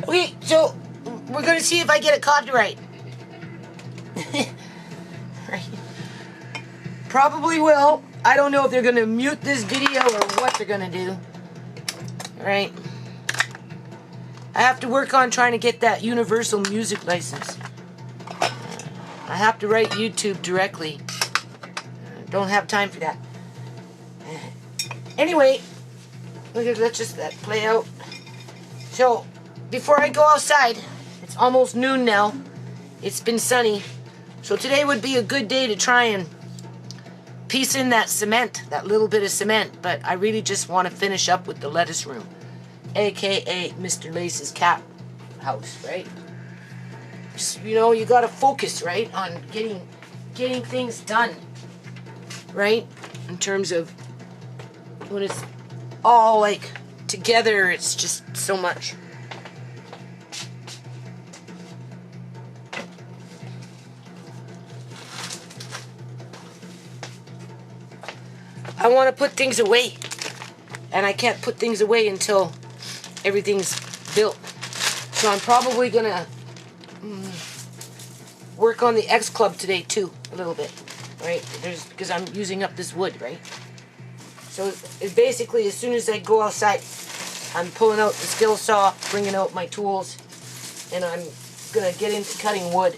Okay, so we're gonna see if I get a copyright. Right. Probably will. I don't know if they're gonna mute this video or what they're gonna do. Right. I have to work on trying to get that universal music license. I have to write YouTube directly. Don't have time for that. Anyway, let's just let play out. So, before I go outside, it's almost noon now. It's been sunny. So today would be a good day to try and piece in that cement, that little bit of cement. But I really just want to finish up with the lettuce room, aka Mr. Lace's cat house, right? You know, you gotta focus, right, on getting things done, right? In terms of when it's all like together, it's just so much. I want to put things away, and I can't put things away until everything's built. So I'm probably gonna work on the X Club today too, a little bit, right? Because I'm using up this wood, right? So it's basically, as soon as I go outside, I'm pulling out the skill saw, bringing out my tools, and I'm gonna get into cutting wood.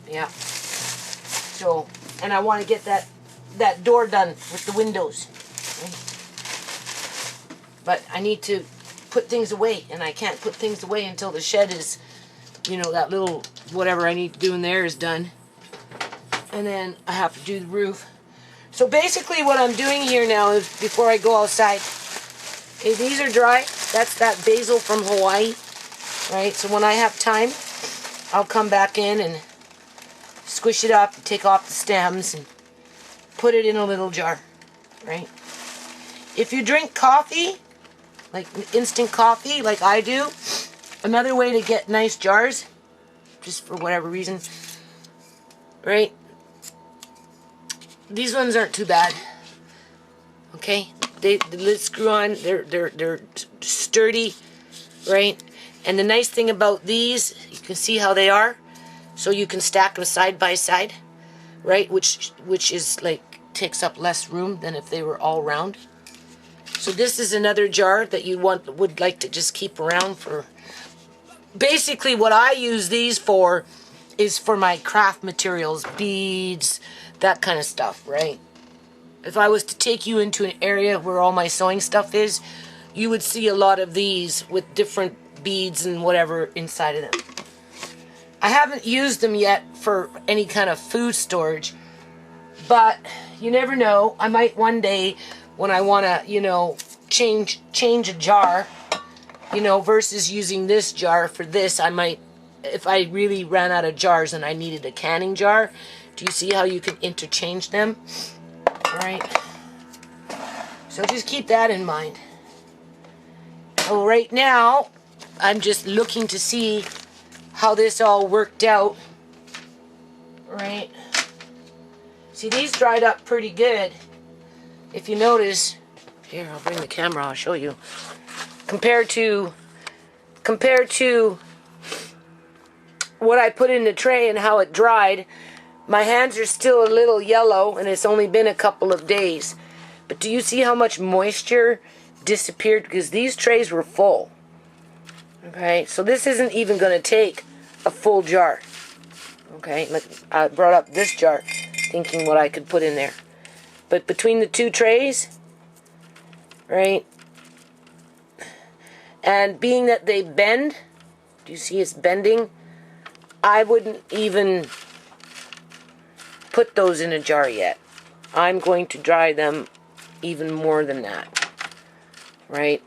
Yeah. So, and I want to get that door done with the windows. Right? But I need to put things away, and I can't put things away until the shed is, you know, that little whatever I need to do in there is done. And then I have to do the roof. So basically what I'm doing here now is, before I go outside, is these are dry. That's that basil from Hawaii, right? So when I have time, I'll come back in and squish it up, take off the stems, and put it in a little jar, right? If you drink coffee, like instant coffee, like I do, another way to get nice jars, just for whatever reason, right? These ones aren't too bad. Okay, the lid screw on. They're sturdy, right? And the nice thing about these, you can see how they are, so you can stack them side by side, right? Which is like takes up less room than if they were all round. So this is another jar that you would like to just keep around for. Basically, what I use these for is for my craft materials, beads, that kind of stuff, right? If I was to take you into an area where all my sewing stuff is, you would see a lot of these with different beads and whatever inside of them. I haven't used them yet for any kind of food storage, but you never know. I might one day, when I want to, you know, change a jar, you know, versus using this jar for this, I might, if I really ran out of jars and I needed a canning jar. Do you see how you can interchange them? All right. So just keep that in mind. So right now, I'm just looking to see how this all worked out. Right. See, these dried up pretty good. If you notice, here, I'll bring the camera, I'll show you. Compared to what I put in the tray and how it dried, my hands are still a little yellow, and it's only been a couple of days. But do you see how much moisture disappeared? Because these trays were full. Okay, so this isn't even going to take a full jar. Okay, I brought up this jar thinking what I could put in there. But between the two trays, right, and being that they bend, do you see it's bending? I wouldn't even put those in a jar yet. I'm going to dry them even more than that, right?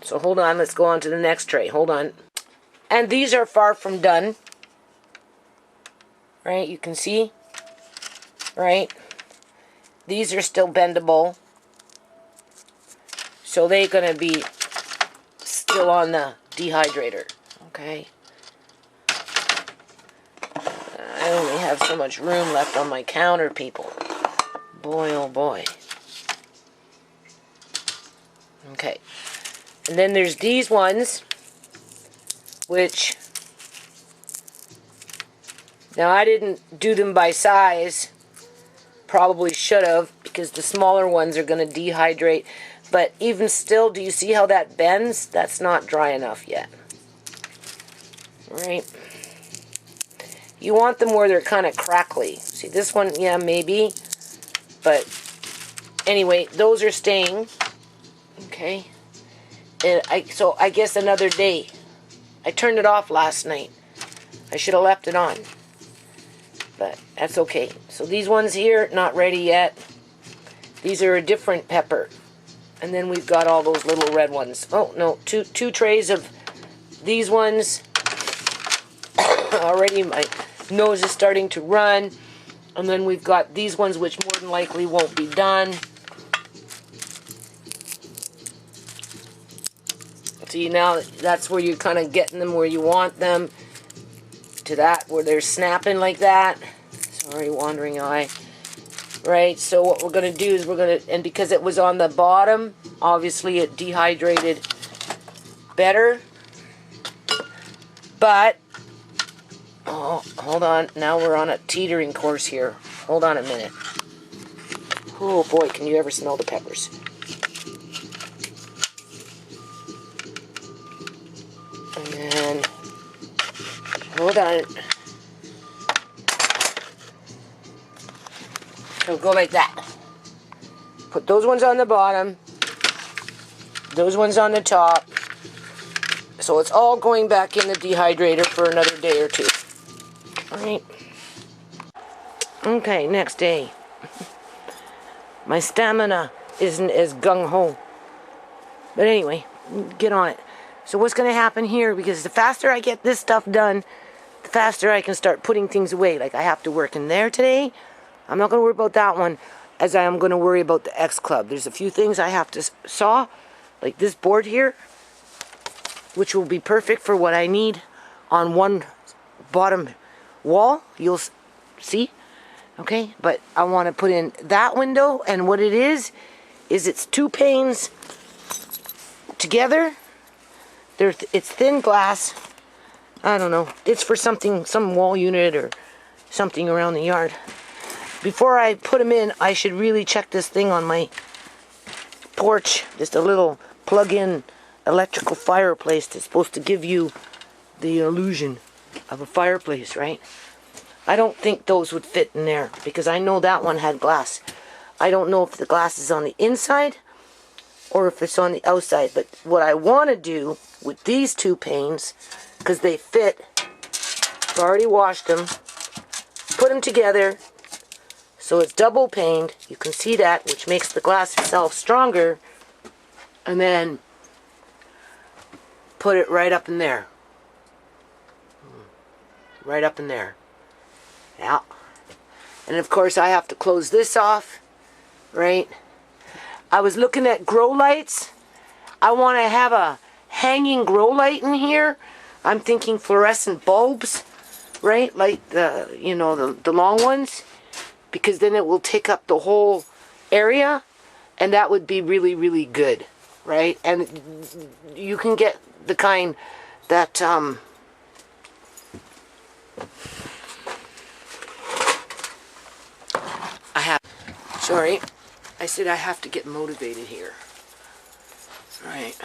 So hold on, let's go on to the next tray. Hold on. And these are far from done, right? You can see, right? These are still bendable, so they're going to be still on the dehydrator, okay? I only have so much room left on my counter, people. Boy, oh boy. Okay. And then there's these ones, which, now I didn't do them by size. Probably should have, because the smaller ones are going to dehydrate. But even still, do you see how that bends? That's not dry enough yet. Right? You want them where they're kind of crackly. See, this one, yeah, maybe. But anyway, those are staying. Okay. And so I guess another day. I turned it off last night. I should have left it on. But that's okay. So these ones here, not ready yet. These are a different pepper. And then we've got all those little red ones. Oh, no, two trays of these ones. Already my nose is starting to run. And then we've got these ones, which more than likely won't be done. See, now that's where you're kind of getting them where you want them. To that, where they're snapping like that. Sorry, wandering eye. Right, so what we're going to do is we're going to, and because it was on the bottom, obviously it dehydrated better. But, oh, hold on, now we're on a teetering course here. Hold on a minute. Oh boy, can you ever smell the peppers? And then, hold on. So go like that. Put those ones on the bottom. Those ones on the top. So it's all going back in the dehydrator for another day or two. Alright. Okay, next day. My stamina isn't as gung-ho. But anyway, get on it. So what's going to happen here, because the faster I get this stuff done, the faster I can start putting things away. Like I have to work in there today. I'm not going to worry about that one as I am going to worry about the X Club. There's a few things I have to saw, like this board here, which will be perfect for what I need on one bottom wall. You'll see. Okay, but I want to put in that window, and what it is it's two panes together. It's thin glass. I don't know. It's for something, some wall unit or something around the yard. Before I put them in, I should really check this thing on my porch. Just a little plug-in electrical fireplace that's supposed to give you the illusion of a fireplace, right? I don't think those would fit in there because I know that one had glass. I don't know if the glass is on the inside or if it's on the outside. But what I want to do with these two panes, because they fit, I've already washed them, put them together so it's double paned. You can see that, which makes the glass itself stronger. And then put it right up in there. Right up in there. Yeah. And of course I have to close this off, right? I was looking at grow lights. I want to have a hanging grow light in here. I'm thinking fluorescent bulbs, right? Like the, you know, the long ones, because then it will take up the whole area, and that would be really, really good, right? And you can get the kind that I have. Sorry, I said I have to get motivated here. Right.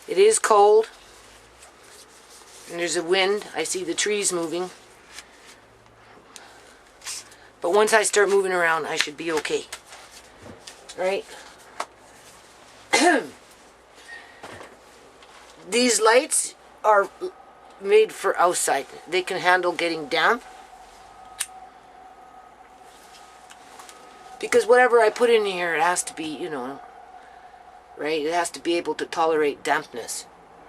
It is cold, and there's a wind. I see the trees moving. But once I start moving around, I should be okay. Right? These lights are made for outside. They can handle getting damp. Because whatever I put in here, it has to be, you know, right? It has to be able to tolerate dampness,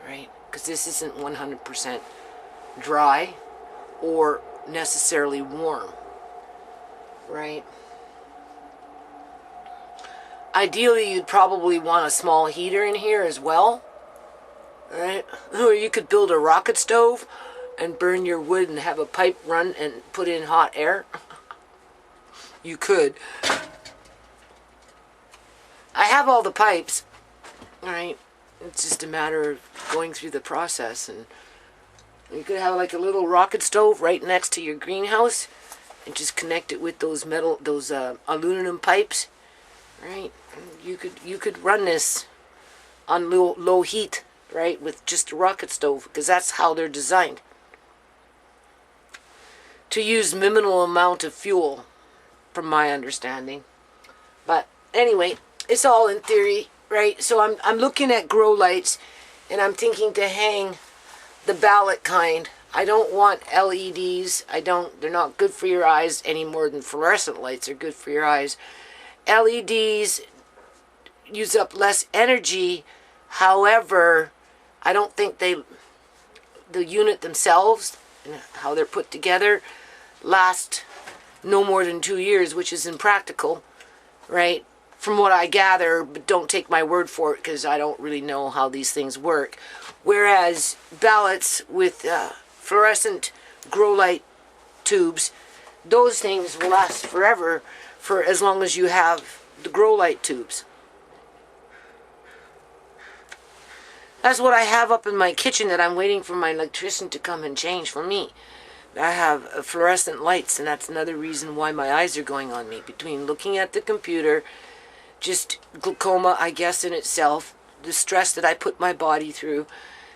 right? Because this isn't 100% dry or necessarily warm, right? Ideally, you'd probably want a small heater in here as well, right? Or you could build a rocket stove and burn your wood and have a pipe run and put in hot air. You could. I have all the pipes, right? It's just a matter of going through the process and You could have like a little rocket stove right next to your greenhouse and just connect it with those aluminum pipes, right? You could run this on low heat, right, with just a rocket stove, because that's how they're designed. To use minimal amount of fuel, from my understanding. But anyway, it's all in theory, right? So I'm looking at grow lights, and I'm thinking to hang the ballot kind. I don't want LEDs. They're not good for your eyes any more than fluorescent lights are good for your eyes. LEDs use up less energy. However, I don't think the unit themselves and how they're put together last no more than 2 years, which is impractical, right? From what I gather, but don't take my word for it because I don't really know how these things work. Whereas ballots with fluorescent grow light tubes, those things will last forever for as long as you have the grow light tubes. That's what I have up in my kitchen that I'm waiting for my electrician to come and change for me. I have fluorescent lights, and that's another reason why my eyes are going on me. Between looking at the computer, just glaucoma, I guess, in itself, the stress that I put my body through,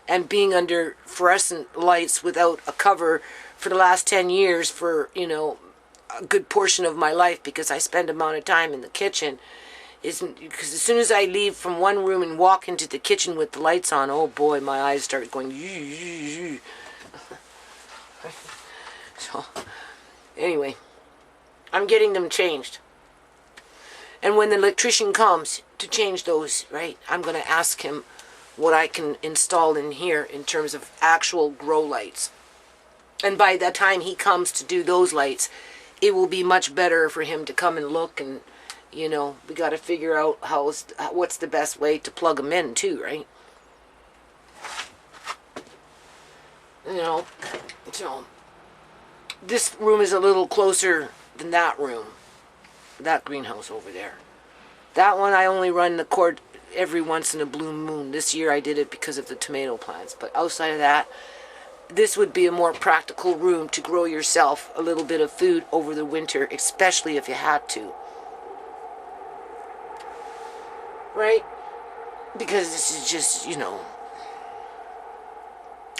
and being under fluorescent lights without a cover for the last 10 years for, a good portion of my life, because I spend amount of time in the kitchen, because as soon as I leave from one room and walk into the kitchen with the lights on, oh boy, my eyes start going. So, anyway, I'm getting them changed. And when the electrician comes to change those, right, I'm going to ask him what I can install in here in terms of actual grow lights. And by the time he comes to do those lights, it will be much better for him to come and look, and we got to figure out what's the best way to plug them in too, right? So this room is a little closer than that room, that greenhouse over there. That one I only run the cord every once in a blue moon. This year I did it because of the tomato plants, but outside of that, this would be a more practical room to grow yourself a little bit of food over the winter, especially if you had to. Right? Because this is just,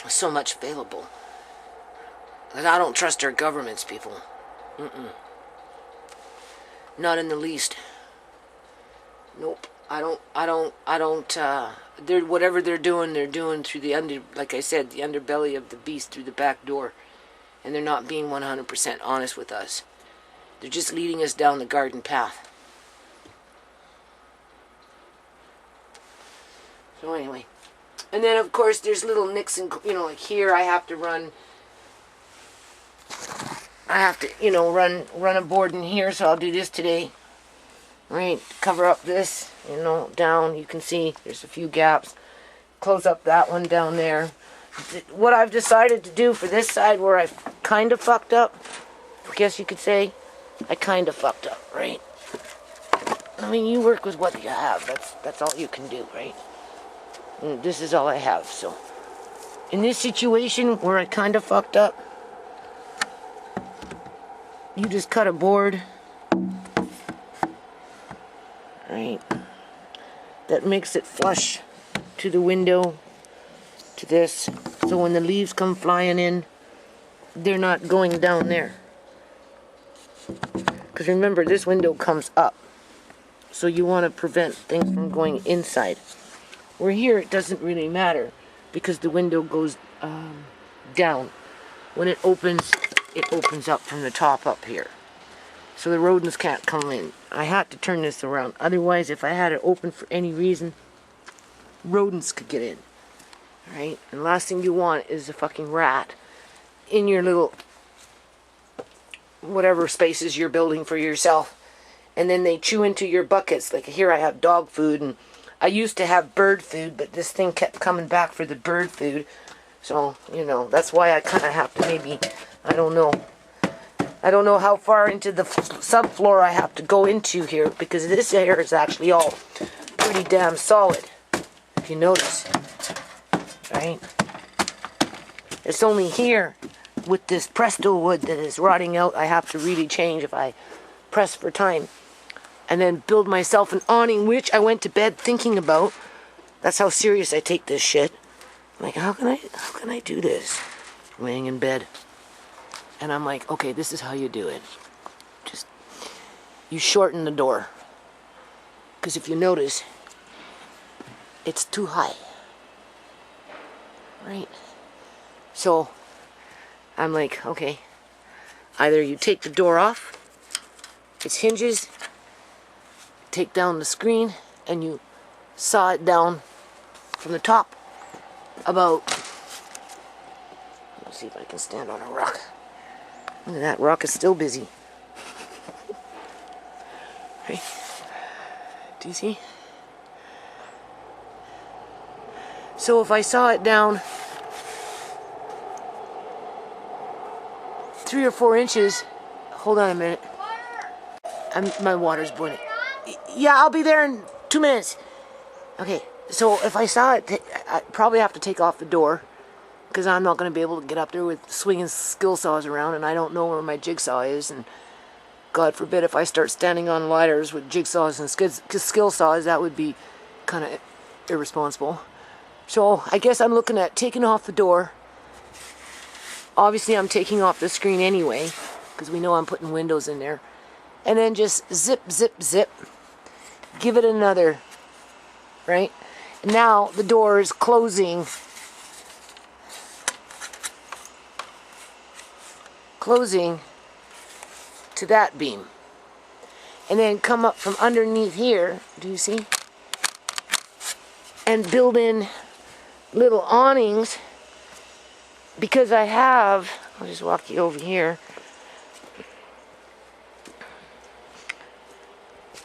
so much available. And I don't trust our governments, people. Not in the least. Nope. I don't, whatever they're doing through the like I said, the underbelly of the beast through the back door. And they're not being 100% honest with us. They're just leading us down the garden path. So anyway, and then of course there's little nicks and, like here I have to run a board in here, so I'll do this today. Right, cover up this, down, you can see there's a few gaps. Close up that one down there. What I've decided to do for this side where I've kind of fucked up, I guess you could say, I kind of fucked up, right? I mean, you work with what you have, that's all you can do, right? And this is all I have, so. In this situation where I kind of fucked up, you just cut a board, right, that makes it flush to the window, to this, so when the leaves come flying in, they're not going down there. Because remember, this window comes up, so you want to prevent things from going inside. Where here, it doesn't really matter, because the window goes down. When it opens up from the top up here. So the rodents can't come in. I had to turn this around. Otherwise, if I had it open for any reason, rodents could get in. Right? And the last thing you want is a fucking rat in your little whatever spaces you're building for yourself. And then they chew into your buckets. Like here I have dog food, and I used to have bird food, but this thing kept coming back for the bird food. So, that's why I kind of have to maybe, I don't know how far into the subfloor I have to go into here, because this air is actually all pretty damn solid, if you notice, right? It's only here with this Presto wood that is rotting out. I have to really change if I press for time. And then build myself an awning, which I went to bed thinking about. That's how serious I take this shit. I'm like, how can I do this? Laying in bed. And I'm like, okay, this is how you do it. Just, you shorten the door. Because if you notice, it's too high. Right? So, I'm like, okay, either you take the door off, its hinges, take down the screen, and you saw it down from the top about, let's see if I can stand on a rock. Look at that, rock is still busy. Right? Do you see? So if I saw it down 3 or 4 inches, hold on a minute. My water's boiling. Yeah, I'll be there in 2 minutes. Okay, so if I saw it, I probably have to take off the door because I'm not going to be able to get up there with swinging skill saws around, and I don't know where my jigsaw is, and God forbid if I start standing on ladders with jigsaws and skill saws, that would be kind of irresponsible. So I guess I'm looking at taking off the door. Obviously I'm taking off the screen anyway, because we know I'm putting windows in there. And then just zip, zip, zip. Give it another, right? Now the door is closing. Closing to that beam. And then come up from underneath here, do you see? And build in little awnings, because I have, I'll just walk you over here.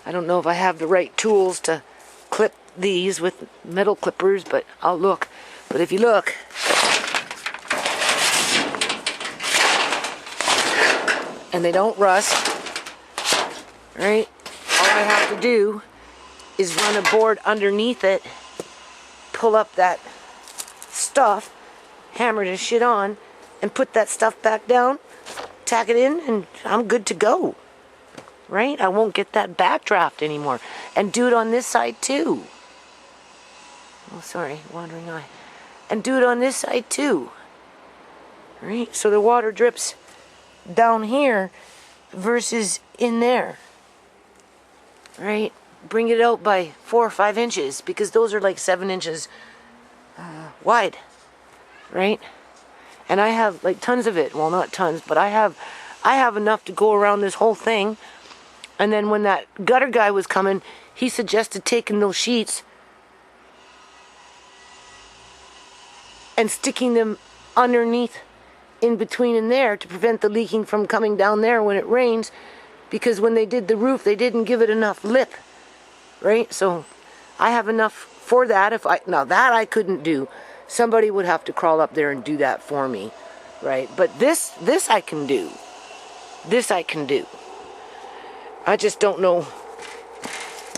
I don't know if I have the right tools to clip these with metal clippers, but I'll look. But if you look, and they don't rust, right? All I have to do is run a board underneath it, pull up that stuff, hammer this shit on, and put that stuff back down, tack it in, and I'm good to go. Right? I won't get that backdraft anymore. And do it on this side too. Oh, sorry, wandering eye. And do it on this side too. Right? So the water drips down here versus in there. Right? Bring it out by 4 or 5 inches, because those are like 7 inches wide. Right? And I have like tons of it. Well, not tons, but I have enough to go around this whole thing. And then when that gutter guy was coming, he suggested taking those sheets and sticking them underneath, in between in there, to prevent the leaking from coming down there when it rains, because when they did the roof, they didn't give it enough lip, right? So I have enough for that. Now that I couldn't do. Somebody would have to crawl up there and do that for me, right? But this I can do. This I can do. I just don't know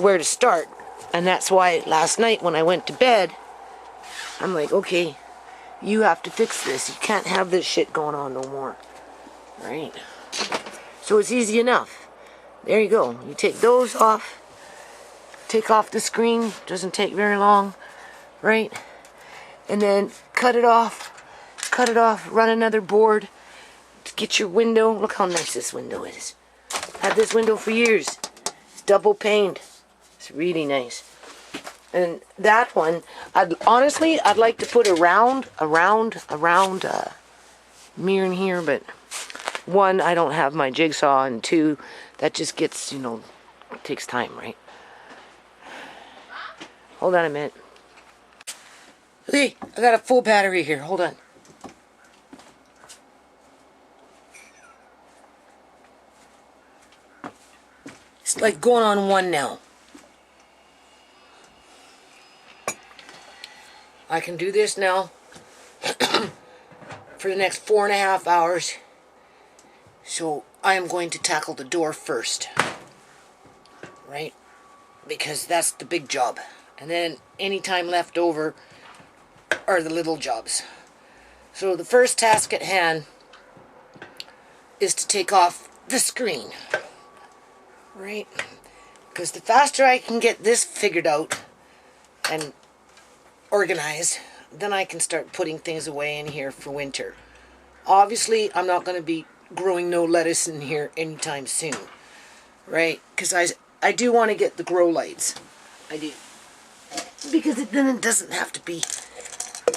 where to start. And that's why last night when I went to bed, I'm like, okay, you have to fix this. You can't have this shit going on no more. Right? So it's easy enough. There you go. You take those off. Take off the screen. Doesn't take very long. Right? And then cut it off. Cut it off. Run another board. Get your window. Look how nice this window is. Had this window for years. It's double paned. It's really nice. And that one, I'd like to put a round mirror in here, but 1, I don't have my jigsaw, and 2, that just gets, it takes time, right? Hold on a minute. Okay, I got a full battery here. Hold on. It's like going on 1 now. I can do this now for the next 4.5 hours. So I am going to tackle the door first. Right? Because that's the big job. And then any time left over are the little jobs. So the first task at hand is to take off the screen, right? Because the faster I can get this figured out and organized, then I can start putting things away in here for winter. Obviously, I'm not going to be growing no lettuce in here anytime soon, right? Because I do want to get the grow lights. I do. Because then it doesn't have to be,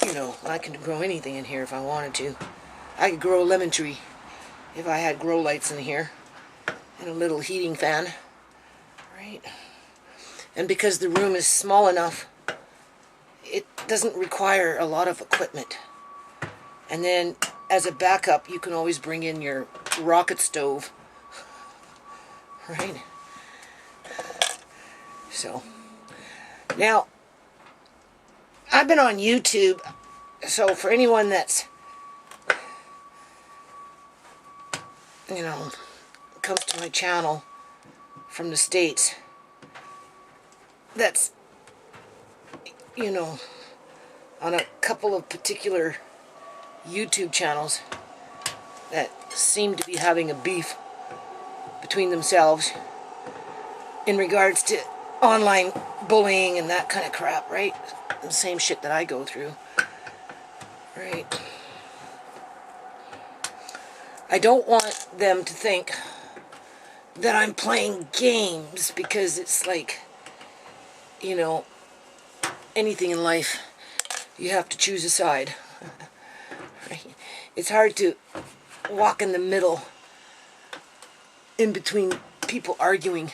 you know, I can grow anything in here if I wanted to. I could grow a lemon tree if I had grow lights in here and a little heating fan, right? And because the room is small enough, it doesn't require a lot of equipment. And then as a backup, you can always bring in your rocket stove, right? So now I've been on YouTube, so for anyone that's, you know, comes to my channel from the States, that's, you know, on a couple of particular YouTube channels that seem to be having a beef between themselves in regards to online bullying and that kind of crap, right? The same shit that I go through, right? I don't want them to think that I'm playing games, because it's like, you know, anything in life, you have to choose a side. Right? It's hard to walk in the middle in between people arguing.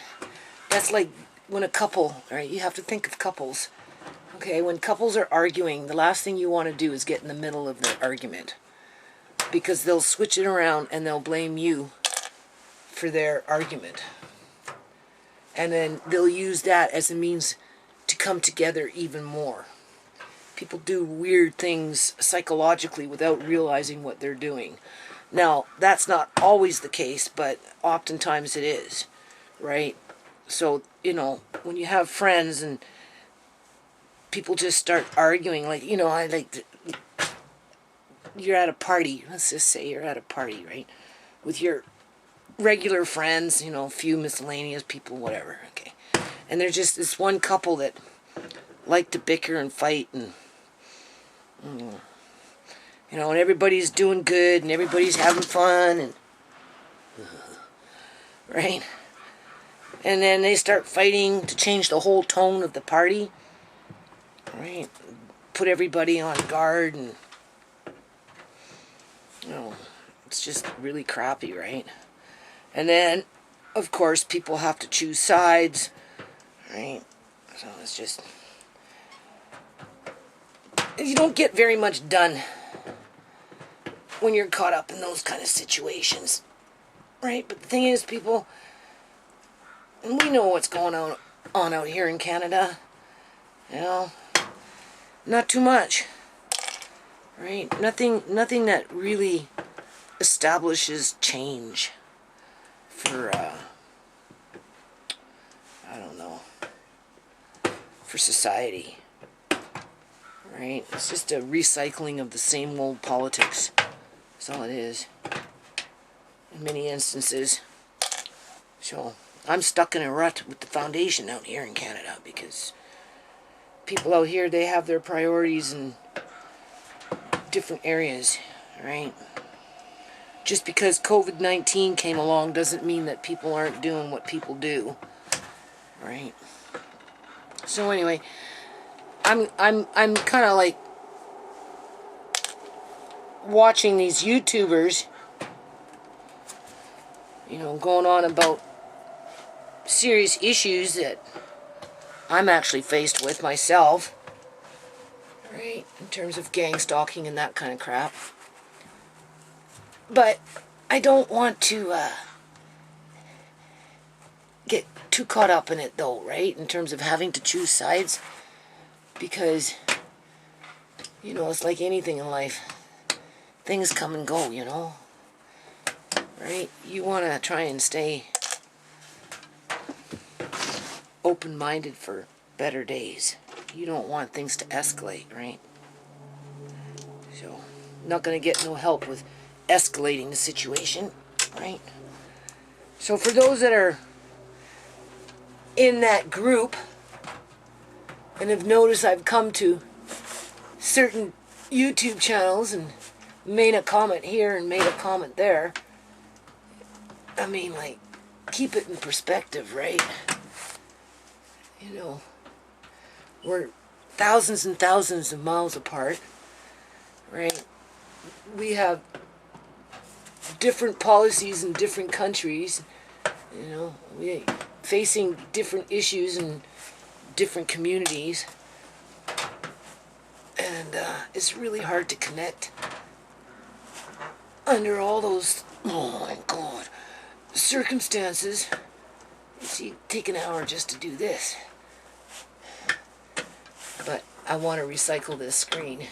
That's like when a couple, right? You have to think of couples. Okay, when couples are arguing, the last thing you want to do is get in the middle of the argument, because they'll switch it around and they'll blame you for their argument. And then they'll use that as a means to come together even more. People do weird things psychologically without realizing what they're doing. Now, that's not always the case, but oftentimes it is, right? So, you know, when you have friends and people just start arguing, like, you know, you're at a party, let's just say you're at a party, right? With your regular friends, you know, a few miscellaneous people, whatever, okay? And there's just this one couple that like to bicker and fight, and you know, and everybody's doing good and everybody's having fun, and right? And then they start fighting to change the whole tone of the party, right? Put everybody on guard, and you know, it's just really crappy, right? And then, of course, people have to choose sides, right? So it's just, you don't get very much done when you're caught up in those kind of situations, right? But the thing is, people, and we know what's going on out here in Canada, you know, not too much, right? Nothing that really establishes change for, I don't know, for society, right? It's just a recycling of the same old politics. That's all it is, in many instances. So I'm stuck in a rut with the foundation out here in Canada, because people out here, they have their priorities in different areas, right? Just because COVID-19 came along doesn't mean that people aren't doing what people do, right? So anyway, I'm kind of like watching these YouTubers, you know, going on about serious issues that I'm actually faced with myself, right, in terms of gang stalking and that kind of crap. But I don't want to get too caught up in it, though, right, in terms of having to choose sides, because, you know, it's like anything in life. Things come and go, you know, right? You want to try and stay open-minded for better days. You don't want things to escalate, right? So, not going to get no help with escalating the situation, right? So for those that are in that group and have noticed I've come to certain YouTube channels and made a comment here and made a comment there, I mean, like, keep it in perspective, right? You know, we're thousands and thousands of miles apart, right? We have different policies in different countries, you know, we facing different issues in different communities, and it's really hard to connect under all those, oh my God, circumstances. You see, take an hour just to do this, but I want to recycle this screen,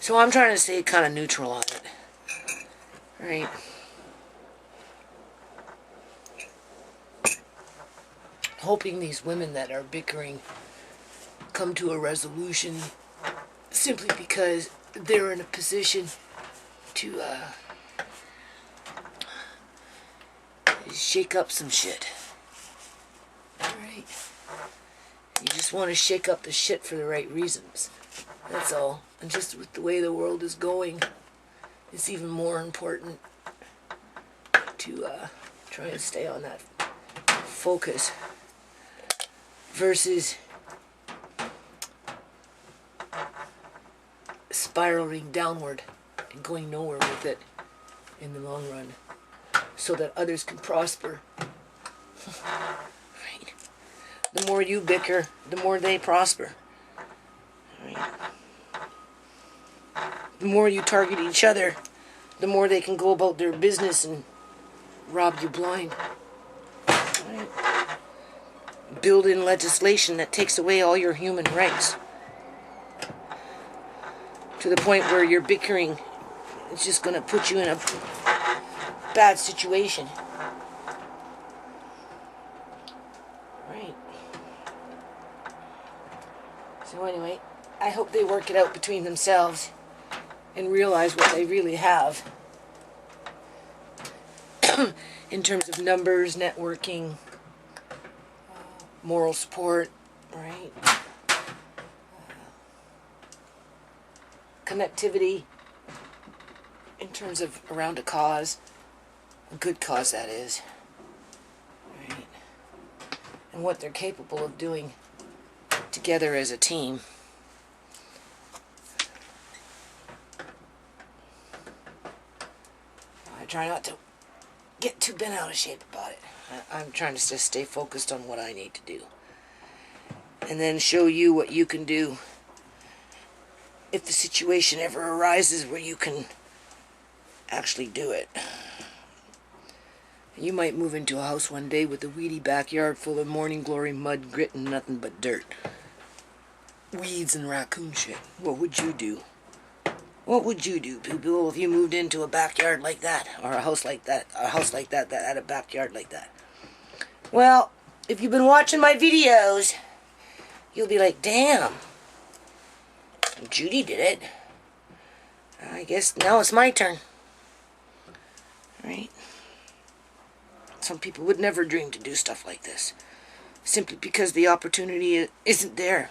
so I'm trying to stay kind of neutral on it, right? Hoping these women that are bickering come to a resolution simply because they're in a position to shake up some shit. Alright? You just want to shake up the shit for the right reasons. That's all. And just with the way the world is going, it's even more important to try and stay on that focus versus spiraling downward and going nowhere with it in the long run, so that others can prosper. Right? The more you bicker, the more they prosper. Right? The more you target each other, the more they can go about their business and rob you blind. Right? Build in legislation that takes away all your human rights, to the point where you're bickering, it's just going to put you in a bad situation. Right. So anyway, I hope they work it out between themselves and realize what they really have in terms of numbers, networking, moral support, right? Connectivity in terms of around a cause, a good cause that is, right? And what they're capable of doing together as a team. I try not to get too bent out of shape about it. I'm trying to just stay focused on what I need to do, and then show you what you can do if the situation ever arises where you can actually do it. You might move into a house one day with a weedy backyard full of morning glory mud, grit, and nothing but dirt. Weeds and raccoon shit. What would you do? What would you do, people, if you moved into a backyard like that, or a house like that, that had a backyard like that? Well, if you've been watching my videos, you'll be like, damn, Judy did it. I guess now it's my turn. Right? Some people would never dream to do stuff like this, simply because the opportunity isn't there.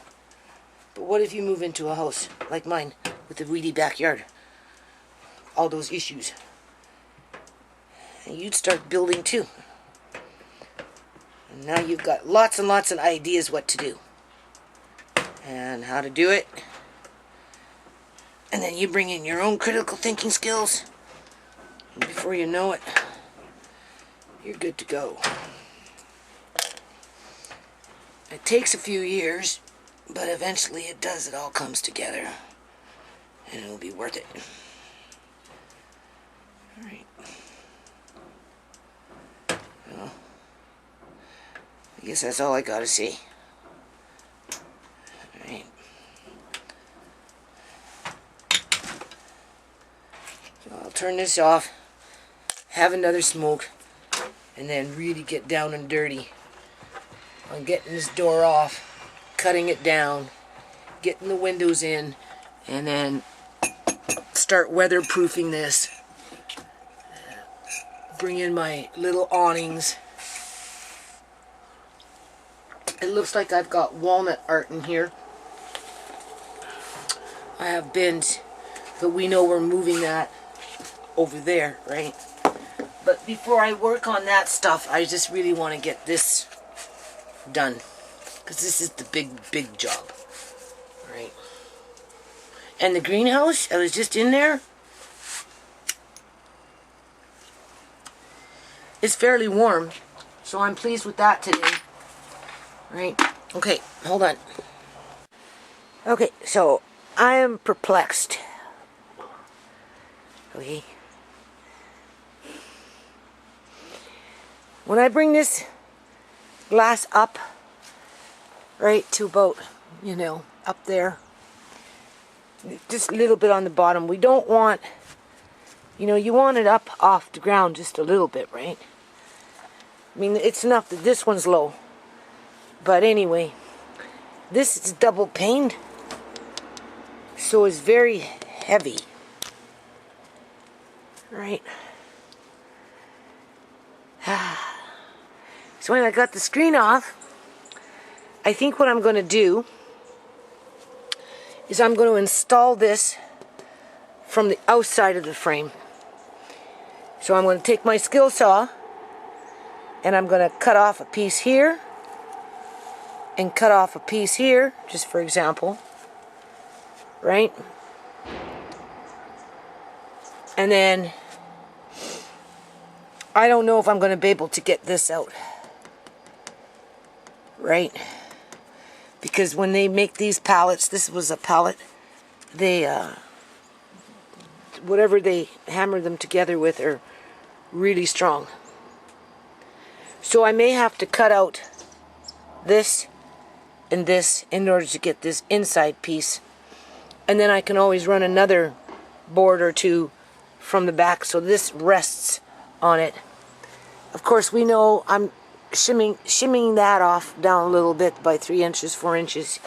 But what if you move into a house like mine with a weedy backyard? All those issues. And you'd start building too. And now you've got lots and lots of ideas what to do and how to do it. And then you bring in your own critical thinking skills, and before you know it, you're good to go. It takes a few years, but eventually it does. It all comes together, and it'll be worth it. Alright. Well, I guess that's all I gotta say. Alright. So I'll turn this off, have another smoke, and then really get down and dirty on getting this door off, cutting it down, getting the windows in, and then start weatherproofing this. Bring in my little awnings. It looks like I've got walnut art in here. I have bins, but we know we're moving that over there, right? But before I work on that stuff, I just really want to get this done, because this is the big job, right? And the greenhouse, I was just in there. It's fairly warm, so I'm pleased with that today. Right? Okay, hold on. Okay, so I am perplexed. Okay. When I bring this glass up, right, to about, you know, up there, just a little bit on the bottom, we don't want, you know, you want it up off the ground just a little bit, right? I mean, it's enough that this one's low. But anyway, this is double paned, so it's very heavy, right? So when I got the screen off, I think what I'm going to do is I'm going to install this from the outside of the frame. So I'm going to take my skill saw and I'm going to cut off a piece here and cut off a piece here, just for example, right? And then I don't know if I'm going to be able to get this out, right? Because when they make these pallets, this was a pallet, they whatever they hammer them together with are really strong. So I may have to cut out this and this in order to get this inside piece, and then I can always run another board or two from the back so this rests on it. Of course, we know I'm shimming that off down a little bit by 3 inches, 4 inches,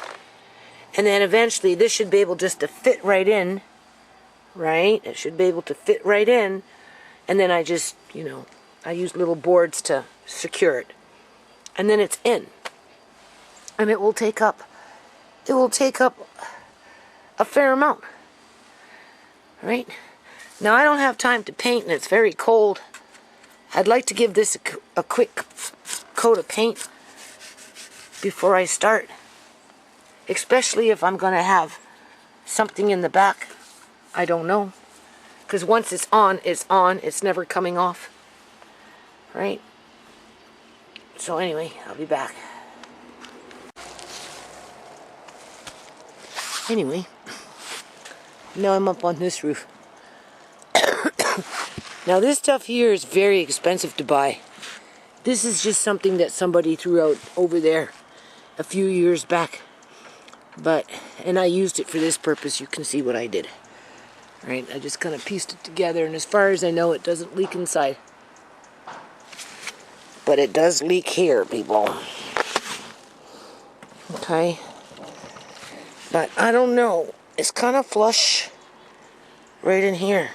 and then eventually this should be able just to fit right in, right? It should be able to fit right in, and then I just, you know, I use little boards to secure it, and then it's in. And it will take up a fair amount, right? Now I don't have time to paint and it's very cold. I'd like to give this a quick coat of paint before I start, especially if I'm going to have something in the back. I don't know, because once it's on, it's never coming off, right? So anyway, I'll be back. Anyway, now I'm up on this roof. Now this stuff here is very expensive to buy. This is just something that somebody threw out over there a few years back. And I used it for this purpose. You can see what I did. Right? I just kind of pieced it together, and as far as I know, it doesn't leak inside. But it does leak here, people. Okay? But I don't know. It's kind of flush right in here.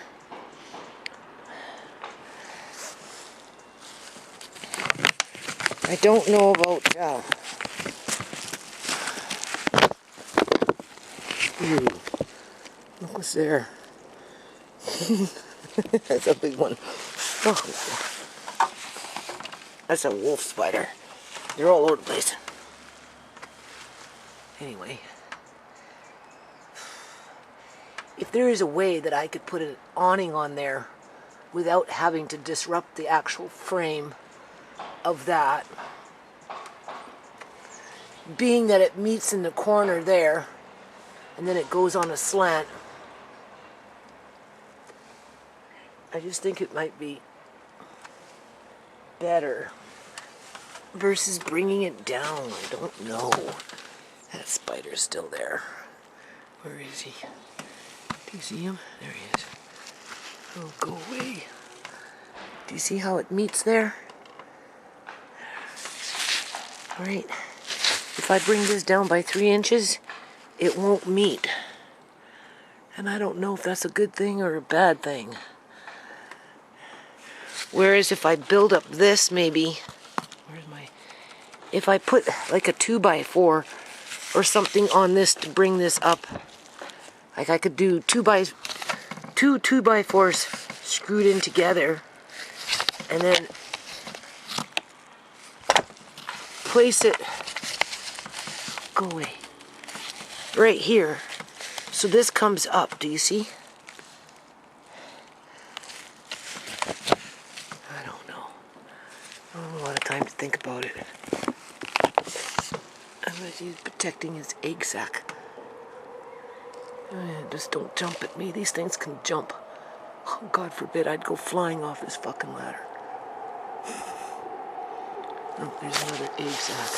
I don't know about ooh, look what's there. That's a big one. Oh, that's a wolf spider. They're all over the place. Anyway, if there is a way that I could put an awning on there without having to disrupt the actual frame of that, being that it meets in the corner there and then it goes on a slant, I just think it might be better versus bringing it down. I don't know. That spider's still there. Where is he? Do you see him? There he is. Oh, go away. Do you see how it meets there? Alright. If I bring this down by 3 inches, it won't meet. And I don't know if that's a good thing or a bad thing. Whereas if I build up this, maybe, if I put like a 2x4 or something on this to bring this up, like I could do 2x4s screwed in together, and then place it, go away, right here. So this comes up, do you see? I don't know. I don't have a lot of time to think about it. Unless he's protecting his egg sac. Just don't jump at me. These things can jump. Oh, God forbid I'd go flying off this fucking ladder. Oh, there's another egg sac.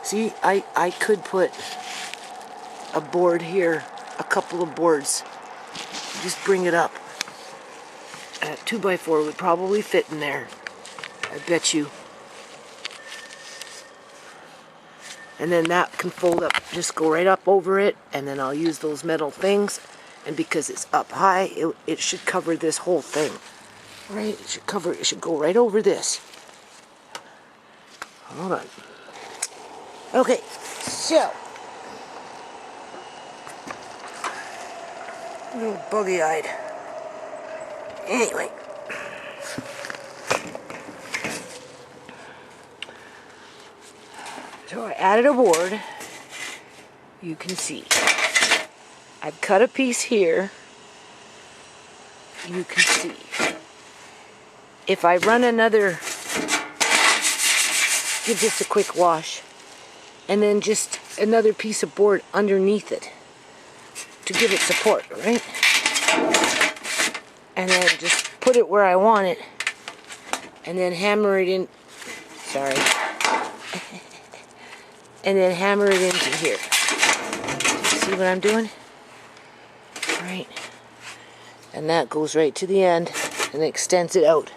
See, I could put a board here, a couple of boards. Just bring it up. A 2x4 would probably fit in there. I bet you. And then that can fold up, just go right up over it, and then I'll use those metal things. And because it's up high, it should cover this whole thing. Right? It should go right over this. Hold on. Okay, so. A little buggy-eyed. Anyway. So I added a board. You can see. I've cut a piece here. You can see. If I run another, give this a quick wash, and then just another piece of board underneath it to give it support, right? And then just put it where I want it, and then hammer it in, sorry, and then hammer it into here. See what I'm doing? Right. And that goes right to the end and extends it out.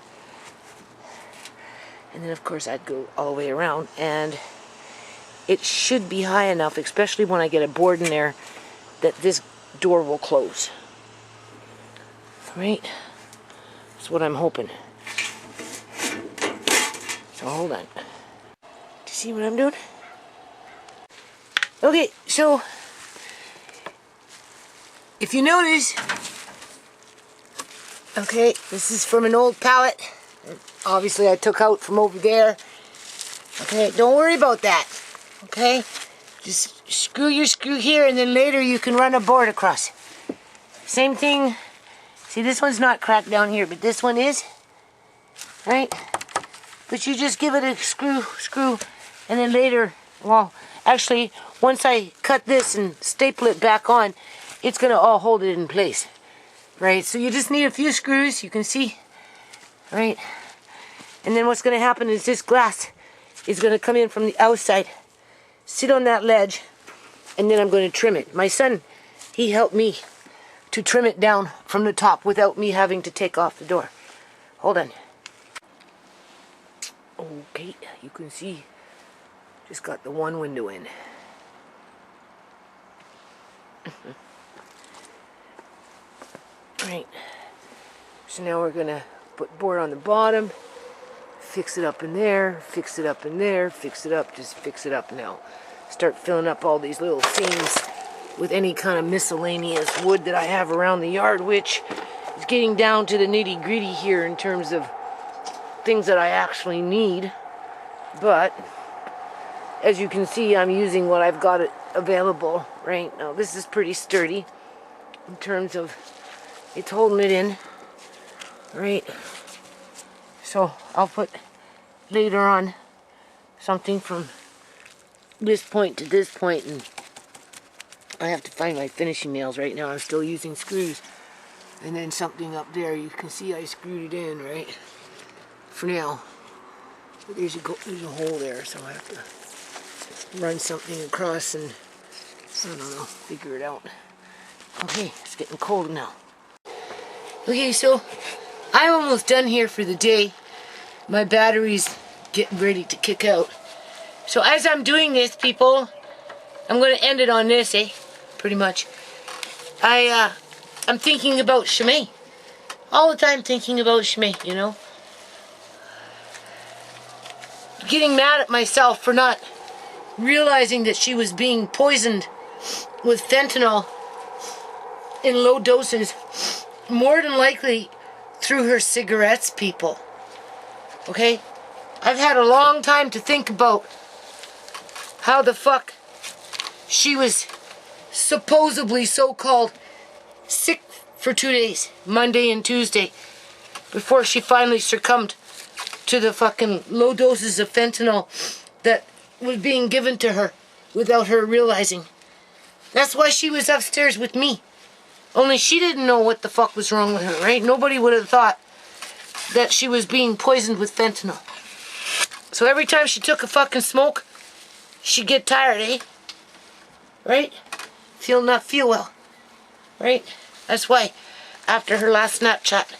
And then of course I'd go all the way around, and it should be high enough, especially when I get a board in there, that this door will close. Right? That's what I'm hoping. So hold on. Do you see what I'm doing? Okay, so if you notice, okay, this is from an old pallet. Obviously I took out from over there. Okay, don't worry about that. Okay? Just screw your screw here, and then later you can run a board across. Same thing. See, this one's not cracked down here, but this one is. Right? But you just give it a screw, and then later, well, actually, once I cut this and staple it back on, it's going to all hold it in place. Right? So you just need a few screws, you can see. Right? And then what's going to happen is this glass is going to come in from the outside, sit on that ledge, and then I'm going to trim it. My son, he helped me to trim it down from the top without me having to take off the door. Hold on. Okay, you can see, just got the one window in. Right. So now we're going to put board on the bottom, fix it up in there, fix it up in there, fix it up, just fix it up now. Start filling up all these little seams with any kind of miscellaneous wood that I have around the yard, which is getting down to the nitty-gritty here in terms of things that I actually need. But as you can see, I'm using what I've got available right now. This is pretty sturdy in terms of it's holding it in, right? So I'll put later on something from this point to this point, and I have to find my finishing nails right now. I'm still using screws. And then something up there, you can see I screwed it in, right? For now. But there's a hole there, so I have to run something across and, I don't know, figure it out. Okay, it's getting cold now. Okay, so I'm almost done here for the day. My battery's getting ready to kick out. So as I'm doing this, people, I'm going to end it on this, pretty much. I'm thinking about Shimei. All the time thinking about Shimei, you know. Getting mad at myself for not realizing that she was being poisoned with fentanyl in low doses, more than likely through her cigarettes, people. Okay? I've had a long time to think about how the fuck she was supposedly so-called sick for 2 days, Monday and Tuesday, before she finally succumbed to the fucking low doses of fentanyl that was being given to her without her realizing. That's why she was upstairs with me. Only she didn't know what the fuck was wrong with her, right? Nobody would have thought that she was being poisoned with fentanyl. So every time she took a fucking smoke, she'd get tired, Right? Not feel well. Right? That's why after her last Snapchat,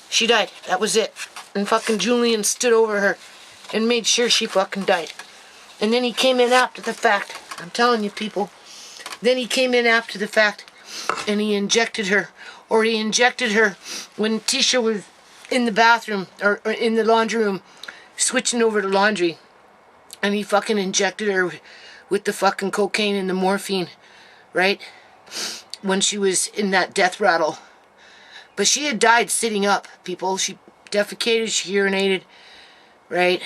she died. That was it. And fucking Julian stood over her and made sure she fucking died. And then he came in after the fact. I'm telling you, people. Then he came in after the fact and he injected her. Or he injected her when Tisha was in the bathroom or in the laundry room switching over to laundry. And he fucking injected her with the fucking cocaine and the morphine. Right? When she was in that death rattle. But she had died sitting up, people. She defecated, she urinated, right?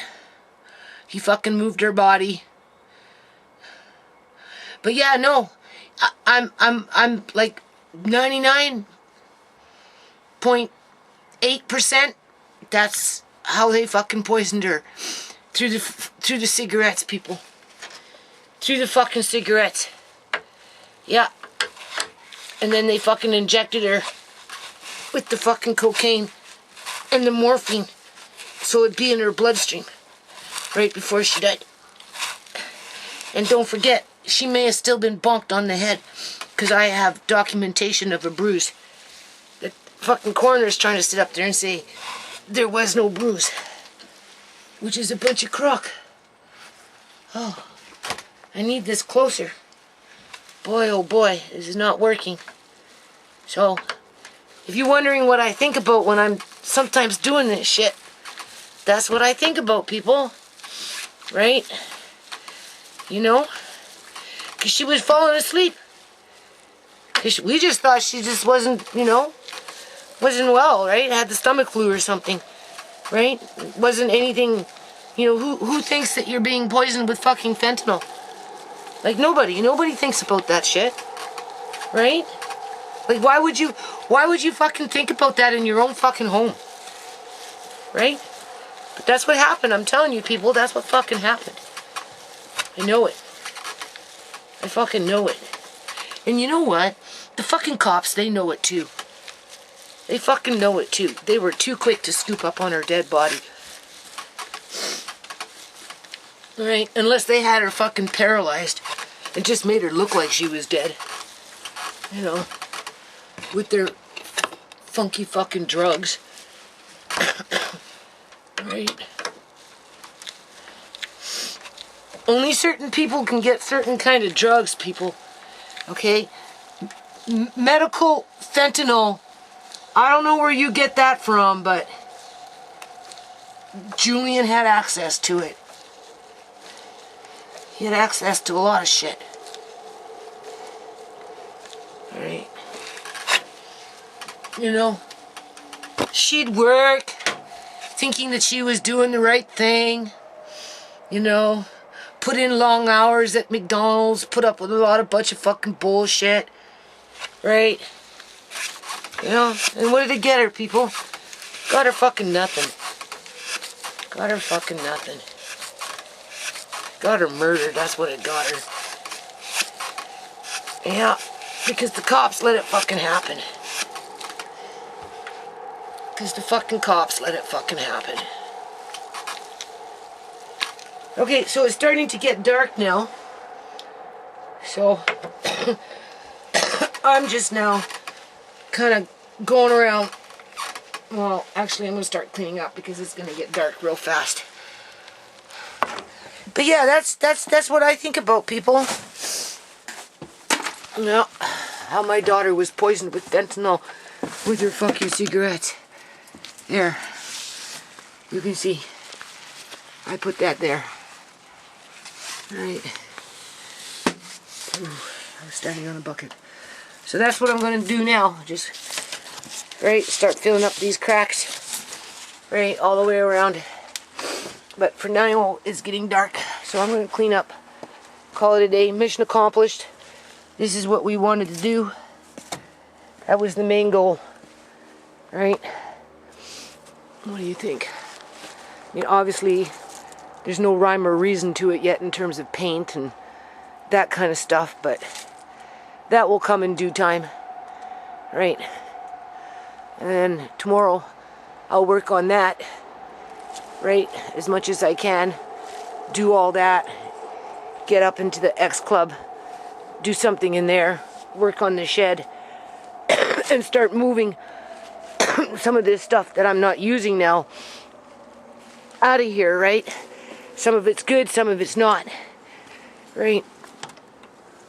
He fucking moved her body. But yeah, no. I'm like 99.8%. That's how they fucking poisoned her. Through the cigarettes, people. Through the fucking cigarettes. Yeah. And then they fucking injected her with the fucking cocaine and the morphine so it'd be in her bloodstream right before she died. And don't forget, she may have still been bonked on the head because I have documentation of a bruise. The fucking coroner's trying to sit up there and say there was no bruise, which is a bunch of crock. Oh, I need this closer. Boy, oh boy, this is not working. So, if you're wondering what I think about when I'm sometimes doing this shit, that's what I think about, people. Right? You know? Because she was falling asleep. Because we just thought she just wasn't, wasn't well, right? Had the stomach flu or something. Right? Wasn't anything, who thinks that you're being poisoned with fucking fentanyl? Like nobody. Nobody thinks about that shit. Right? Like why would you fucking think about that in your own fucking home? Right? But that's what happened. I'm telling you, people, that's what fucking happened. I know it. I fucking know it. And you know what? The fucking cops, they know it too. They fucking know it too. They were too quick to scoop up on her dead body. Right? Unless they had her fucking paralyzed and just made her look like she was dead. With their funky fucking drugs. Right? Only certain people can get certain kind of drugs, people. Okay? Medical fentanyl. I don't know where you get that from, but Julian had access to it. He had access to a lot of shit. Alright? She'd work thinking that she was doing the right thing. Put in long hours at McDonald's, put up with a bunch of fucking bullshit. Right? And what did it get her, people? Got her fucking nothing. Got her fucking nothing. Got her murdered, that's what it got her. Yeah, because the cops let it fucking happen. Because the fucking cops let it fucking happen. Okay, so it's starting to get dark now. So, I'm just now kind of going around. Well, actually, I'm going to start cleaning up because it's going to get dark real fast. But yeah, that's what I think about, people. Well, how my daughter was poisoned with fentanyl with her fuck you cigarettes. There. You can see. I put that there. Right. Ooh, I was standing on a bucket. So that's what I'm going to do now. Just, right, start filling up these cracks. Right, all the way around. But for now, it's getting dark. So I'm going to clean up. Call it a day. Mission accomplished. This is what we wanted to do. That was the main goal. Right? What do you think? I mean, obviously, there's no rhyme or reason to it yet in terms of paint and that kind of stuff, but that will come in due time. Right? And then tomorrow, I'll work on that. Right? As much as I can. Do all that. Get up into the X Club. Do something in there. Work on the shed. And start moving some of this stuff that I'm not using now out of here, right? Some of it's good, some of it's not. Right?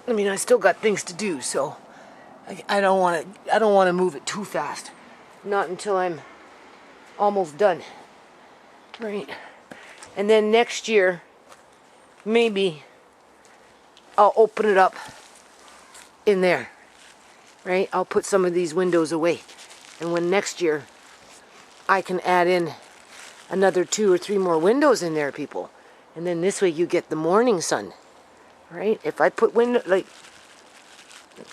I mean, I still got things to do, so I don't want to move it too fast. Not until I'm almost done. Right? And then next year, maybe I'll open it up in there. Right? I'll put some of these windows away. And when next year, I can add in another 2 or 3 more windows in there, people. And then this way you get the morning sun. Right? If I put window, like,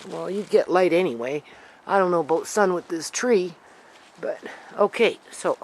well, you get light anyway. I don't know about sun with this tree. But, okay, so